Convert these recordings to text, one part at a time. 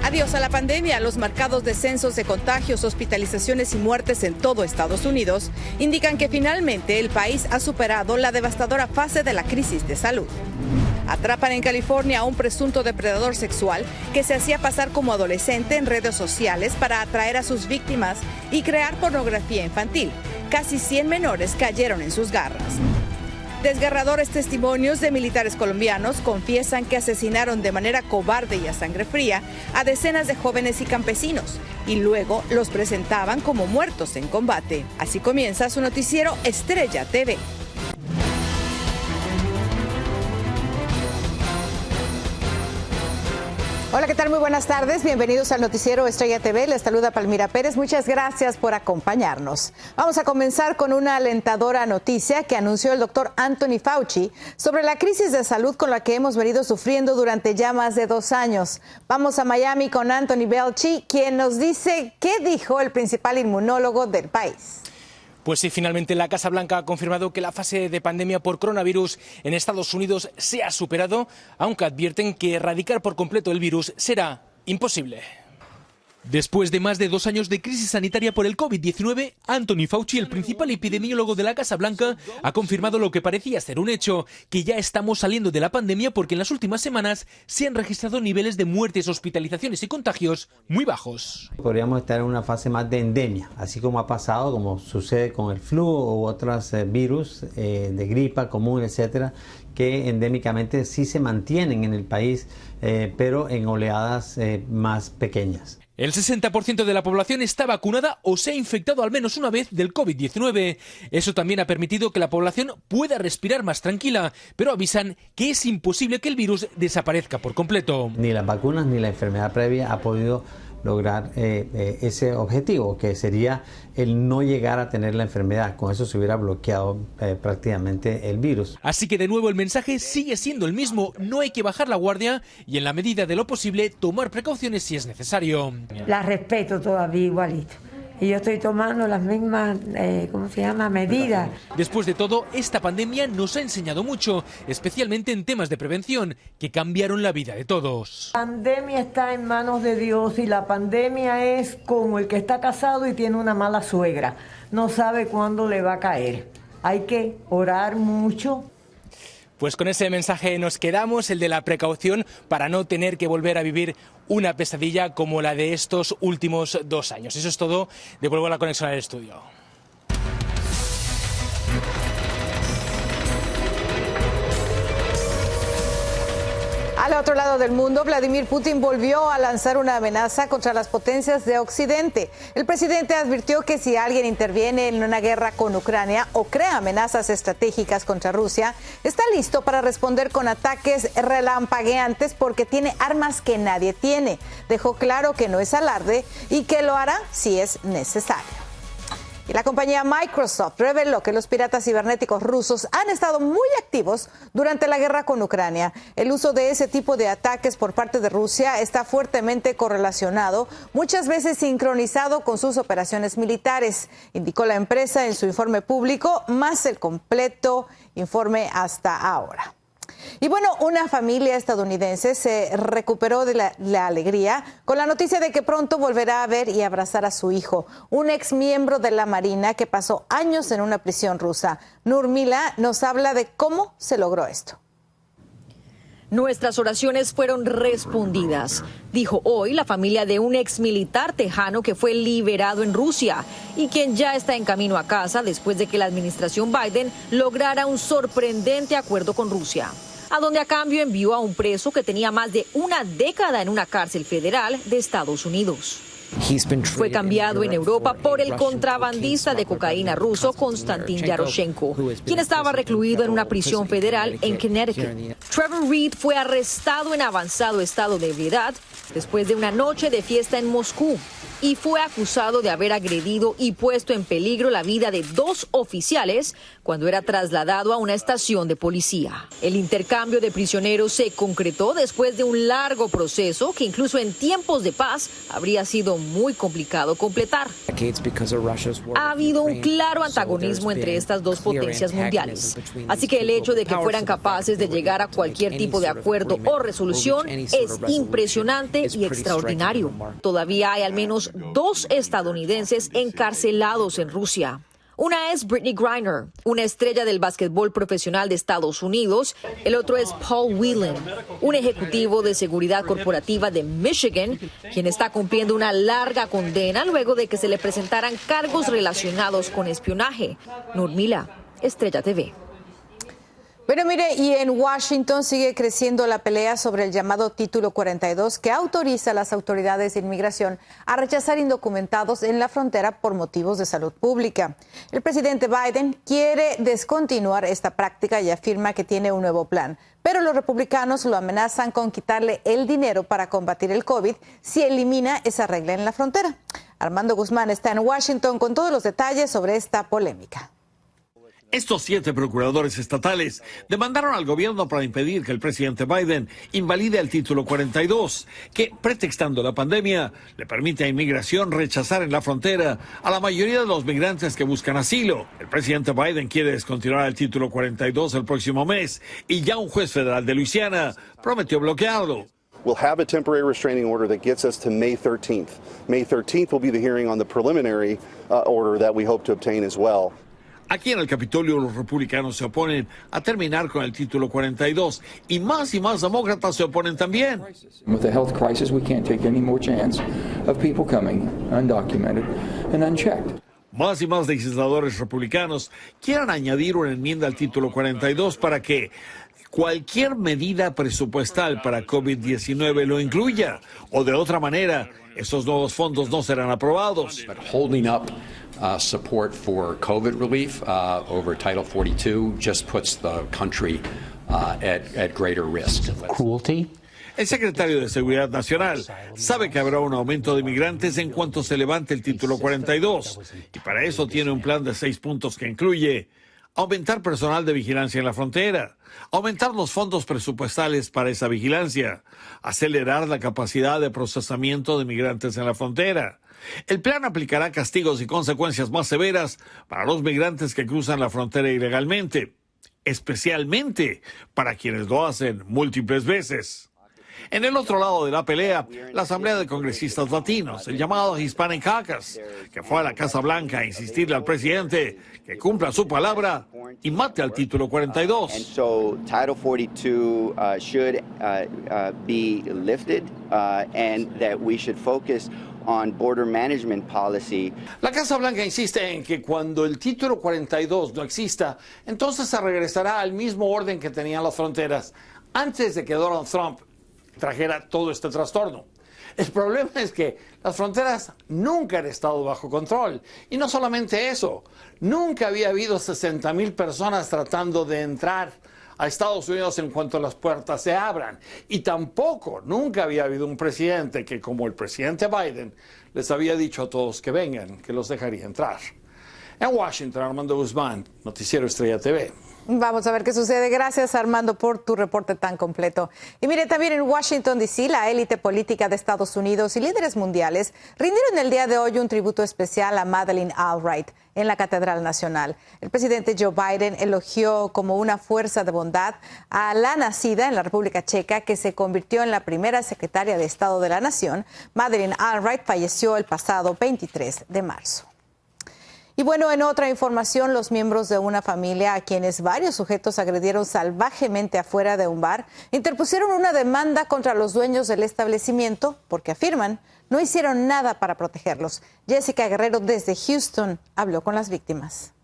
Adiós a la pandemia. Los marcados descensos de contagios, hospitalizaciones y muertes en todo Estados Unidos indican que finalmente el país ha superado la devastadora fase de la crisis de salud. Atrapan en California a un presunto depredador sexual que se hacía pasar como adolescente en redes sociales para atraer a sus víctimas y crear pornografía infantil. Casi 100 menores cayeron en sus garras. Desgarradores testimonios de militares colombianos confiesan que asesinaron de manera cobarde y a sangre fría a decenas de jóvenes y campesinos y luego los presentaban como muertos en combate. Así comienza su noticiero Estrella TV. Hola, ¿qué tal? Muy buenas tardes. Bienvenidos al noticiero Estrella TV. Les saluda Palmira Pérez. Muchas gracias por acompañarnos. Vamos a comenzar con una alentadora noticia que anunció el doctor Anthony Fauci sobre la crisis de salud con la que hemos venido sufriendo durante ya más de 2 años. Vamos a Miami con Anthony Fauci, quien nos dice qué dijo el principal inmunólogo del país. Pues sí, finalmente la Casa Blanca ha confirmado que la fase de pandemia por coronavirus en Estados Unidos se ha superado, aunque advierten que erradicar por completo el virus será imposible. Después de más de 2 años de crisis sanitaria por el COVID-19, Anthony Fauci, el principal epidemiólogo de la Casa Blanca, ha confirmado lo que parecía ser un hecho, que ya estamos saliendo de la pandemia porque en las últimas semanas se han registrado niveles de muertes, hospitalizaciones y contagios muy bajos. Podríamos estar en una fase más de endemia, así como ha pasado, como sucede con el flu u otros virus de gripa común, etcétera, que endémicamente sí se mantienen en el país, pero en oleadas más pequeñas. El 60% de la población está vacunada o se ha infectado al menos una vez del COVID-19. Eso también ha permitido que la población pueda respirar más tranquila, pero avisan que es imposible que el virus desaparezca por completo. Ni las vacunas ni la enfermedad previa ha podido lograr ese objetivo, que sería el no llegar a tener la enfermedad. Con eso se hubiera bloqueado prácticamente el virus. Así que de nuevo el mensaje sigue siendo el mismo: no hay que bajar la guardia y en la medida de lo posible tomar precauciones si es necesario. La respeto todavía igualito. Y yo estoy tomando las mismas, medidas. Después de todo, esta pandemia nos ha enseñado mucho, especialmente en temas de prevención, que cambiaron la vida de todos. La pandemia está en manos de Dios y la pandemia es como el que está casado y tiene una mala suegra. No sabe cuándo le va a caer. Hay que orar mucho. Pues con ese mensaje nos quedamos, el de la precaución, para no tener que volver a vivir una pesadilla como la de estos últimos 2 años. Eso es todo. Devuelvo la conexión al estudio. Al otro lado del mundo, Vladimir Putin volvió a lanzar una amenaza contra las potencias de Occidente. El presidente advirtió que si alguien interviene en una guerra con Ucrania o crea amenazas estratégicas contra Rusia, está listo para responder con ataques relampagueantes porque tiene armas que nadie tiene. Dejó claro que no es alarde y que lo hará si es necesario. Y la compañía Microsoft reveló que los piratas cibernéticos rusos han estado muy activos durante la guerra con Ucrania. El uso de ese tipo de ataques por parte de Rusia está fuertemente correlacionado, muchas veces sincronizado con sus operaciones militares, indicó la empresa en su informe público, más el completo informe hasta ahora. Y bueno, una familia estadounidense se recuperó de la alegría con la noticia de que pronto volverá a ver y abrazar a su hijo, un ex miembro de la Marina que pasó años en una prisión rusa. Nurmila nos habla de cómo se logró esto. Nuestras oraciones fueron respondidas, dijo hoy la familia de un ex militar tejano que fue liberado en Rusia y quien ya está en camino a casa después de que la administración Biden lograra un sorprendente acuerdo con Rusia, a donde a cambio envió a un preso que tenía más de una década en una cárcel federal de Estados Unidos. Fue cambiado en Europa por el contrabandista de cocaína ruso Konstantin Yaroshenko, quien estaba recluido en una prisión federal en Connecticut. Trevor Reed fue arrestado en avanzado estado de ebriedad después de una noche de fiesta en Moscú y fue acusado de haber agredido y puesto en peligro la vida de 2 oficiales cuando era trasladado a una estación de policía. El intercambio de prisioneros se concretó después de un largo proceso que incluso en tiempos de paz habría sido muy complicado completar. Ha habido un claro antagonismo entre estas dos potencias mundiales. Así que el hecho de que fueran capaces de llegar a cualquier tipo de acuerdo o resolución es impresionante y extraordinario. Todavía hay al menos 2 estadounidenses encarcelados en Rusia. Una es Brittney Griner, una estrella del básquetbol profesional de Estados Unidos. El otro es Paul Whelan, un ejecutivo de seguridad corporativa de Michigan, quien está cumpliendo una larga condena luego de que se le presentaran cargos relacionados con espionaje. Nurmila, Estrella TV. Bueno, mire, y en Washington sigue creciendo la pelea sobre el llamado Título 42 que autoriza a las autoridades de inmigración a rechazar indocumentados en la frontera por motivos de salud pública. El presidente Biden quiere descontinuar esta práctica y afirma que tiene un nuevo plan, pero los republicanos lo amenazan con quitarle el dinero para combatir el COVID si elimina esa regla en la frontera. Armando Guzmán está en Washington con todos los detalles sobre esta polémica. Estos 7 procuradores estatales demandaron al gobierno para impedir que el presidente Biden invalide el Título 42, que, pretextando la pandemia, le permite a inmigración rechazar en la frontera a la mayoría de los migrantes que buscan asilo. El presidente Biden quiere descontinuar el Título 42 el próximo mes y ya un juez federal de Luisiana prometió bloquearlo. We'll have a temporary restraining order that gets us to May 13th. May 13th will be the hearing on the preliminary order that we hope to obtain as well. Aquí en el Capitolio los republicanos se oponen a terminar con el Título 42 y más demócratas se oponen también. With the health crisis, we can't take any more chance of people coming undocumented and unchecked. Más y más legisladores republicanos quieren añadir una enmienda al Título 42 para que cualquier medida presupuestal para COVID-19 lo incluya, o de otra manera, esos nuevos fondos no serán aprobados. Holding up support for COVID relief over Title 42 just puts the country at greater risk. Cruelty. El secretario de Seguridad Nacional sabe que habrá un aumento de migrantes en cuanto se levante el Título 42, y para eso tiene un plan de 6 puntos que incluye aumentar personal de vigilancia en la frontera, aumentar los fondos presupuestales para esa vigilancia, acelerar la capacidad de procesamiento de migrantes en la frontera. El plan aplicará castigos y consecuencias más severas para los migrantes que cruzan la frontera ilegalmente, especialmente para quienes lo hacen múltiples veces. En el otro lado de la pelea, la Asamblea de Congresistas Latinos, el llamado Hispanic Caucus, que fue a la Casa Blanca a insistirle al presidente que cumpla su palabra y mate al Título 42. And so Title 42 should be lifted and that we should focus on border management policy. La Casa Blanca insiste en que cuando el Título 42 no exista, entonces se regresará al mismo orden que tenían las fronteras antes de que Donald Trump trajera todo este trastorno. El problema es que las fronteras nunca han estado bajo control. Y no solamente eso, nunca había habido 60,000 personas tratando de entrar a Estados Unidos en cuanto las puertas se abran. Y tampoco, nunca había habido un presidente que, como el presidente Biden, les había dicho a todos que vengan, que los dejaría entrar. En Washington, Armando Guzmán, Noticiero Estrella TV. Vamos a ver qué sucede. Gracias, Armando, por tu reporte tan completo. Y mire, también en Washington, D.C., la élite política de Estados Unidos y líderes mundiales rindieron el día de hoy un tributo especial a Madeleine Albright en la Catedral Nacional. El presidente Joe Biden elogió como una fuerza de bondad a la nacida en la República Checa, que se convirtió en la primera secretaria de Estado de la Nación. Madeleine Albright falleció el pasado 23 de marzo. Y bueno, en otra información, los miembros de una familia a quienes varios sujetos agredieron salvajemente afuera de un bar interpusieron una demanda contra los dueños del establecimiento porque afirman no hicieron nada para protegerlos. Jessica Guerrero desde Houston habló con las víctimas.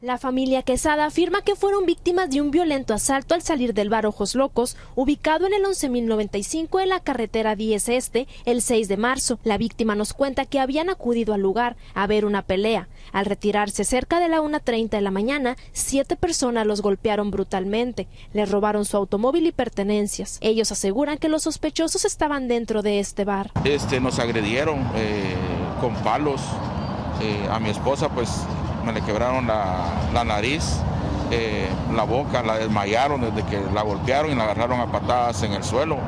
La familia Quesada afirma que fueron víctimas de un violento asalto al salir del bar Ojos Locos, ubicado en el 11.095 en la carretera 10 Este, el 6 de marzo. La víctima nos cuenta que habían acudido al lugar a ver una pelea. Al retirarse cerca de la 1:30 de la mañana, 7 personas los golpearon brutalmente. Les robaron su automóvil y pertenencias. Ellos aseguran que los sospechosos estaban dentro de este bar. Nos agredieron con palos. A mi esposa, pues, me le quebraron la nariz la boca, la desmayaron desde que la golpearon y la agarraron a patadas en el suelo.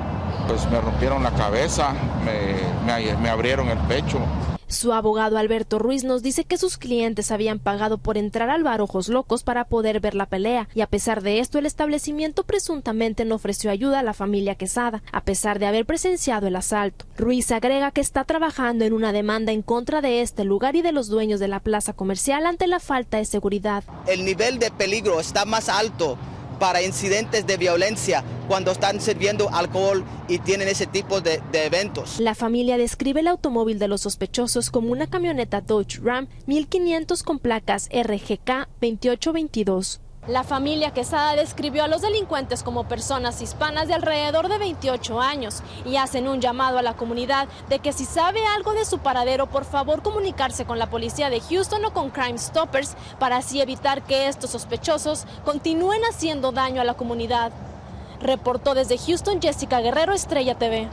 Pues me rompieron la cabeza, me abrieron el pecho. Su abogado Alberto Ruiz nos dice que sus clientes habían pagado por entrar al bar Ojos Locos para poder ver la pelea, y a pesar de esto el establecimiento presuntamente no ofreció ayuda a la familia Quesada, a pesar de haber presenciado el asalto. Ruiz agrega que está trabajando en una demanda en contra de este lugar y de los dueños de la plaza comercial ante la falta de seguridad. El nivel de peligro está más alto para incidentes de violencia cuando están sirviendo alcohol y tienen ese tipo de eventos. La familia describe el automóvil de los sospechosos como una camioneta Dodge Ram 1500 con placas RGK 2822. La familia Quesada describió a los delincuentes como personas hispanas de alrededor de 28 años y hacen un llamado a la comunidad de que si sabe algo de su paradero, por favor comunicarse con la policía de Houston o con Crime Stoppers para así evitar que estos sospechosos continúen haciendo daño a la comunidad. Reportó desde Houston Jessica Guerrero, Estrella TV.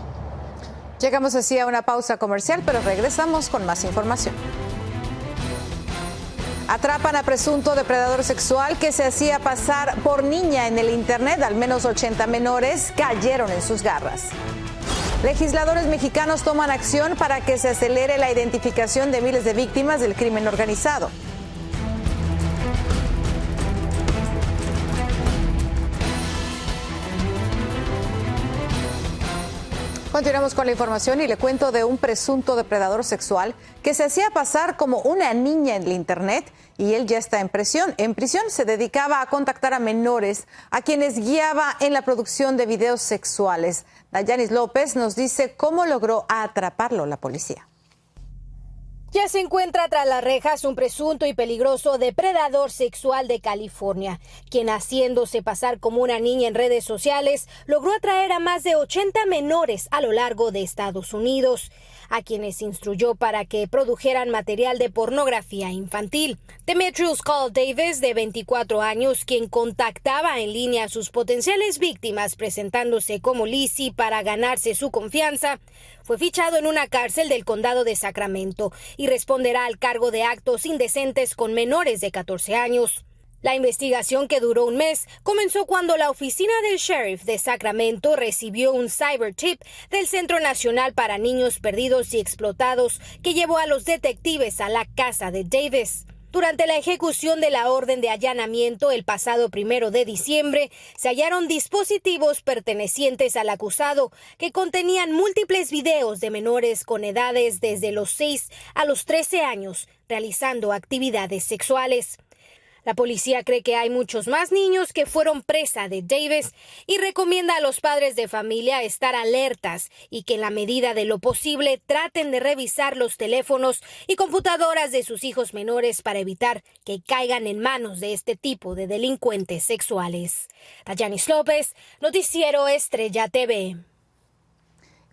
Llegamos así a una pausa comercial, pero regresamos con más información. Atrapan a presunto depredador sexual que se hacía pasar por niña en el internet. Al menos 80 menores cayeron en sus garras. Legisladores mexicanos toman acción para que se acelere la identificación de miles de víctimas del crimen organizado. Continuamos con la información y le cuento de un presunto depredador sexual que se hacía pasar como una niña en el internet y él ya está en prisión. En prisión se dedicaba a contactar a menores a quienes guiaba en la producción de videos sexuales. Dayanis López nos dice cómo logró atraparlo la policía. Ya se encuentra tras las rejas un presunto y peligroso depredador sexual de California, quien haciéndose pasar como una niña en redes sociales, logró atraer a más de 80 menores a lo largo de Estados Unidos, a quienes instruyó para que produjeran material de pornografía infantil. Demetrius Call Davis, de 24 años, quien contactaba en línea a sus potenciales víctimas presentándose como Lizzie para ganarse su confianza, fue fichado en una cárcel del condado de Sacramento y responderá al cargo de actos indecentes con menores de 14 años. La investigación, que duró un mes, comenzó cuando la oficina del sheriff de Sacramento recibió un cyber tip del Centro Nacional para Niños Perdidos y Explotados que llevó a los detectives a la casa de Davis. Durante la ejecución de la orden de allanamiento el pasado 1 de diciembre, se hallaron dispositivos pertenecientes al acusado que contenían múltiples videos de menores con edades desde los 6 a los 13 años realizando actividades sexuales. La policía cree que hay muchos más niños que fueron presa de Davis y recomienda a los padres de familia estar alertas y que en la medida de lo posible traten de revisar los teléfonos y computadoras de sus hijos menores para evitar que caigan en manos de este tipo de delincuentes sexuales. Dayanis López, Noticiero Estrella TV.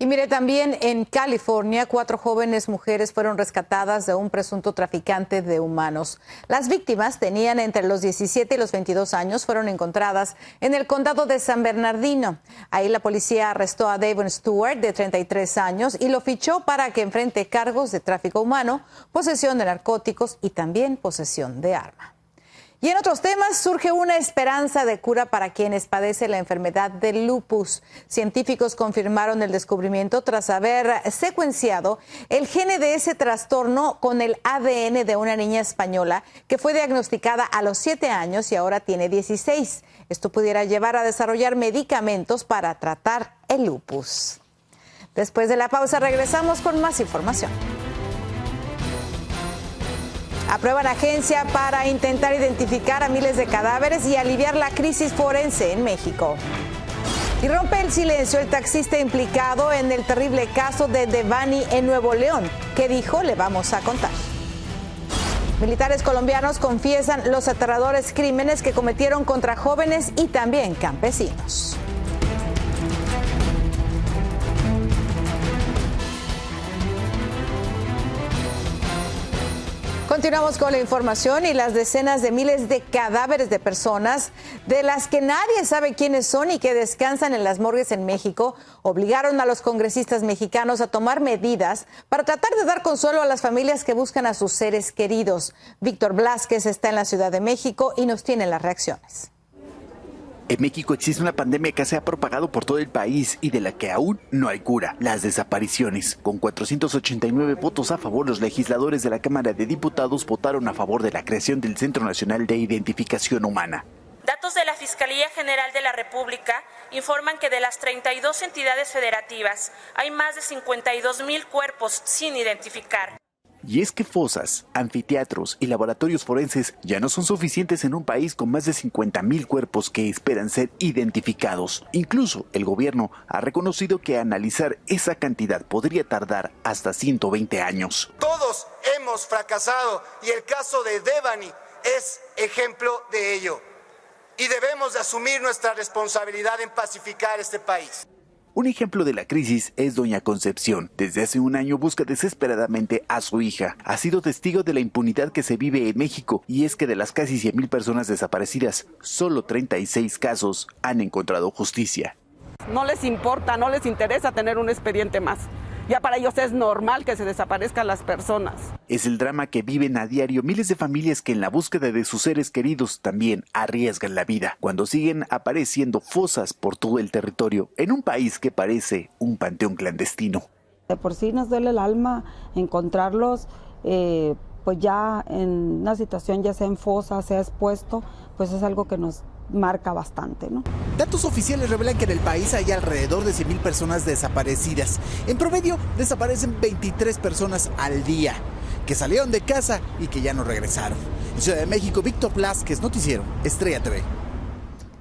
Y mire, también en California, 4 jóvenes mujeres fueron rescatadas de un presunto traficante de humanos. Las víctimas tenían entre los 17 y los 22 años, fueron encontradas en el condado de San Bernardino. Ahí la policía arrestó a Davon Stewart, de 33 años, y lo fichó para que enfrente cargos de tráfico humano, posesión de narcóticos y también posesión de arma. Y en otros temas, surge una esperanza de cura para quienes padecen la enfermedad del lupus. Científicos confirmaron el descubrimiento tras haber secuenciado el gene de ese trastorno con el ADN de una niña española que fue diagnosticada a los 7 años y ahora tiene 16. Esto pudiera llevar a desarrollar medicamentos para tratar el lupus. Después de la pausa regresamos con más información. Aprueban agencia para intentar identificar a miles de cadáveres y aliviar la crisis forense en México. Y rompe el silencio el taxista implicado en el terrible caso de Devani en Nuevo León. ¿Qué dijo? Le vamos a contar. Militares colombianos confiesan los aterradores crímenes que cometieron contra jóvenes y también campesinos. Continuamos con la información y las decenas de miles de cadáveres de personas de las que nadie sabe quiénes son y que descansan en las morgues en México obligaron a los congresistas mexicanos a tomar medidas para tratar de dar consuelo a las familias que buscan a sus seres queridos. Víctor Blázquez está en la Ciudad de México y nos tiene las reacciones. En México existe una pandemia que se ha propagado por todo el país y de la que aún no hay cura: las desapariciones. Con 489 votos a favor, los legisladores de la Cámara de Diputados votaron a favor de la creación del Centro Nacional de Identificación Humana. Datos de la Fiscalía General de la República informan que de las 32 entidades federativas hay más de 52,000 cuerpos sin identificar. Y es que fosas, anfiteatros y laboratorios forenses ya no son suficientes en un país con más de 50,000 cuerpos que esperan ser identificados. Incluso el gobierno ha reconocido que analizar esa cantidad podría tardar hasta 120 años. Todos hemos fracasado y el caso de Devani es ejemplo de ello. Y debemos de asumir nuestra responsabilidad en pacificar este país. Un ejemplo de la crisis es doña Concepción. Desde hace un año busca desesperadamente a su hija. Ha sido testigo de la impunidad que se vive en México, y es que de las casi 100,000 personas desaparecidas, solo 36 casos han encontrado justicia. No les importa, no les interesa tener un expediente más. Ya para ellos es normal que se desaparezcan las personas. Es el drama que viven a diario miles de familias que en la búsqueda de sus seres queridos también arriesgan la vida, cuando siguen apareciendo fosas por todo el territorio, en un país que parece un panteón clandestino. De por sí nos duele el alma encontrarlos, pues ya en una situación, ya sea en fosa, sea expuesto, pues es algo que nos marca bastante, ¿no? Datos oficiales revelan que en el país hay alrededor de 100,000 personas desaparecidas. En promedio, desaparecen 23 personas al día, que salieron de casa y que ya no regresaron. En Ciudad de México, Víctor Blázquez, Noticiero Estrella TV.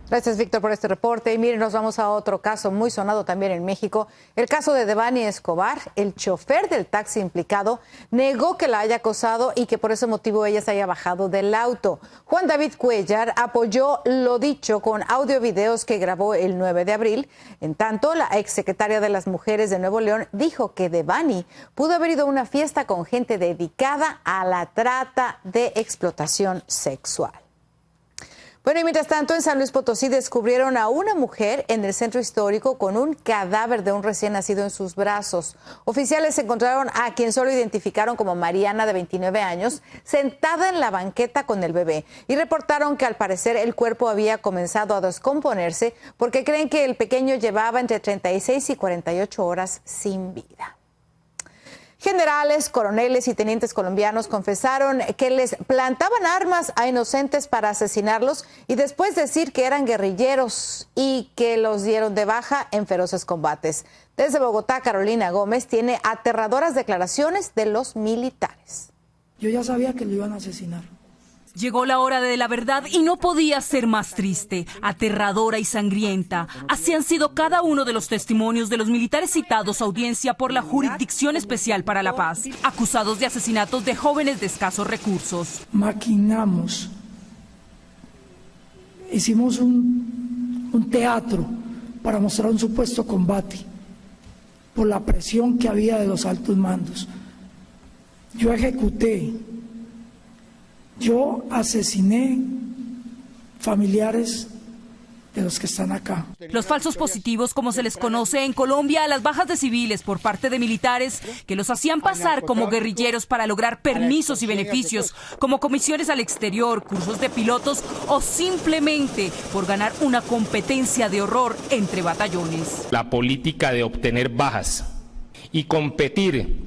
Gracias, Víctor, por este reporte. Y miren, nos vamos a otro caso muy sonado también en México. El caso de Devani Escobar. El chofer del taxi implicado negó que la haya acosado y que por ese motivo ella se haya bajado del auto. Juan David Cuellar apoyó lo dicho con audio videos que grabó el 9 de abril. En tanto, la exsecretaria de las Mujeres de Nuevo León dijo que Devani pudo haber ido a una fiesta con gente dedicada a la trata de explotación sexual. Bueno, y mientras tanto, en San Luis Potosí descubrieron a una mujer en el centro histórico con un cadáver de un recién nacido en sus brazos. Oficiales encontraron a quien solo identificaron como Mariana, de 29 años, sentada en la banqueta con el bebé, y reportaron que al parecer el cuerpo había comenzado a descomponerse porque creen que el pequeño llevaba entre 36 y 48 horas sin vida. Generales, coroneles y tenientes colombianos confesaron que les plantaban armas a inocentes para asesinarlos y después decir que eran guerrilleros y que los dieron de baja en feroces combates. Desde Bogotá, Carolina Gómez tiene aterradoras declaraciones de los militares. Yo ya sabía que lo iban a asesinar. Llegó la hora de la verdad y no podía ser más triste, aterradora y sangrienta. Así han sido cada uno de los testimonios de los militares citados a audiencia por la Jurisdicción Especial para la Paz, acusados de asesinatos de jóvenes de escasos recursos. Maquinamos, hicimos un teatro para mostrar un supuesto combate por la presión que había de los altos mandos. Yo ejecuté. Yo asesiné familiares de los que están acá. Los falsos positivos, como se les conoce en Colombia, a las bajas de civiles por parte de militares que los hacían pasar como guerrilleros para lograr permisos y beneficios, como comisiones al exterior, cursos de pilotos o simplemente por ganar una competencia de horror entre batallones. La política de obtener bajas y competir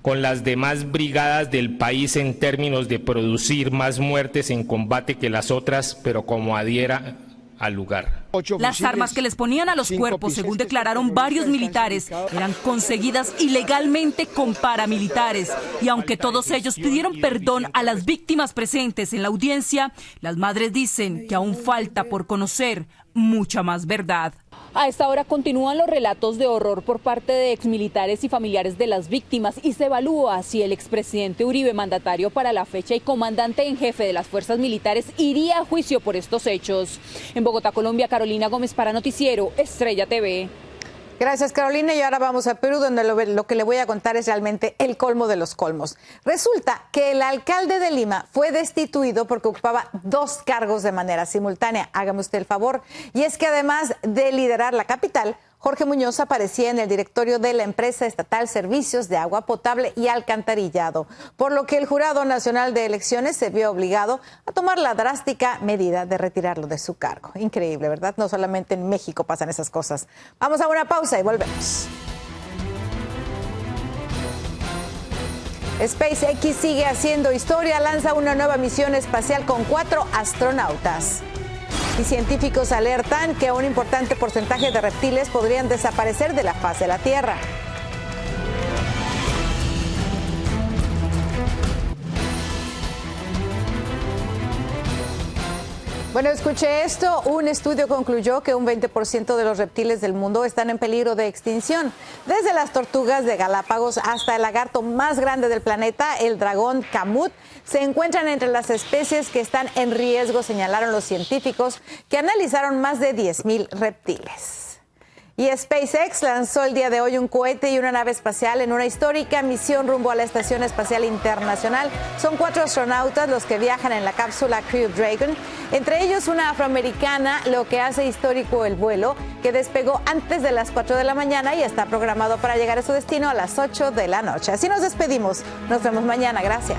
con las demás brigadas del país en términos de producir más muertes en combate que las otras, pero como adhiera al lugar. Las armas que les ponían a los cuerpos, según declararon varios militares, eran conseguidas ilegalmente con paramilitares. Y aunque todos ellos pidieron perdón a las víctimas presentes en la audiencia, las madres dicen que aún falta por conocer mucha más verdad. A esta hora continúan los relatos de horror por parte de exmilitares y familiares de las víctimas y se evalúa si el expresidente Uribe, mandatario para la fecha y comandante en jefe de las fuerzas militares, iría a juicio por estos hechos. En Bogotá, Colombia, Carolina Gómez para Noticiero Estrella TV. Gracias, Carolina. Y ahora vamos a Perú, donde lo que le voy a contar es realmente el colmo de los colmos. Resulta que el alcalde de Lima fue destituido porque ocupaba 2 cargos de manera simultánea. Hágame usted el favor. Y es que además de liderar la capital, Jorge Muñoz aparecía en el directorio de la empresa estatal Servicios de Agua Potable y Alcantarillado, por lo que el Jurado Nacional de Elecciones se vio obligado a tomar la drástica medida de retirarlo de su cargo. Increíble, ¿verdad? No solamente en México pasan esas cosas. Vamos a una pausa y volvemos. SpaceX sigue haciendo historia, lanza una nueva misión espacial con 4 astronautas. Y científicos alertan que un importante porcentaje de reptiles podrían desaparecer de la faz de la Tierra. Bueno, escuche esto. Un estudio concluyó que un 20% de los reptiles del mundo están en peligro de extinción. Desde las tortugas de Galápagos hasta el lagarto más grande del planeta, el dragón Kamut, se encuentran entre las especies que están en riesgo, señalaron los científicos que analizaron más de 10,000 reptiles. Y SpaceX lanzó el día de hoy un cohete y una nave espacial en una histórica misión rumbo a la Estación Espacial Internacional. Son 4 astronautas los que viajan en la cápsula Crew Dragon, entre ellos una afroamericana, lo que hace histórico el vuelo, que despegó antes de las 4 de la mañana y está programado para llegar a su destino a las 8 de la noche. Así nos despedimos. Nos vemos mañana. Gracias.